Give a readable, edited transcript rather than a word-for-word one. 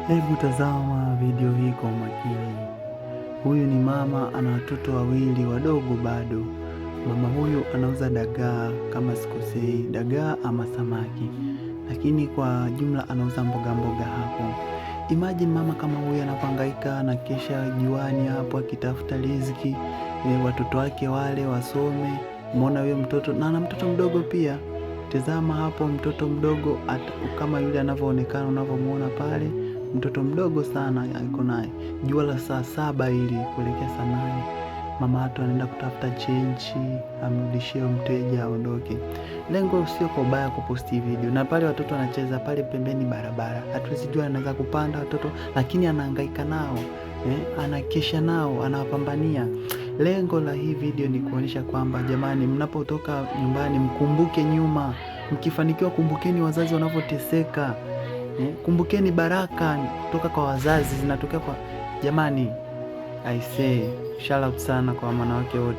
Hebu tazama video hii kwa umakini. Huyu ni mama, ana watoto wawili wadogo bado. Mama huyu anauza dagaa kama sikosei, dagaa ama samaki, lakini kwa jumla anauza mboga hapo. Imagine mama kama huyu anapangaika na kesha juani hapo akitafuta riziki, watoto wake wale wasome. Umeona huyo mtoto, na ana mtoto mdogo pia. Tazama hapo mtoto mdogo kama yule anavyoonekana, unavyomuona pale, mtoto mdogo sana yuko naye. Jua la saa 7 ili kuelekea saa 8. Mama hatu anaenda kutafuta chenchi amrudishie mteja aondoke. Lengo sio kwa ubaya kuposti video. Na pale watoto wanacheza pale pembeni barabara. Hatuwezi jua anaweza kupanda watoto, lakini anahangaika nao. Anakesha nao, anawapambania. Lengo la hii video ni kuonyesha kwamba jamani, mnapotoka nyumbani mkumbuke nyuma. Mkifanikiwa kumbukeni wazazi wanavyoteseka. Kumbukeni baraka kutoka kwa wazazi zinatokea kwa jamani. I say shout out sana kwa wanawake wote.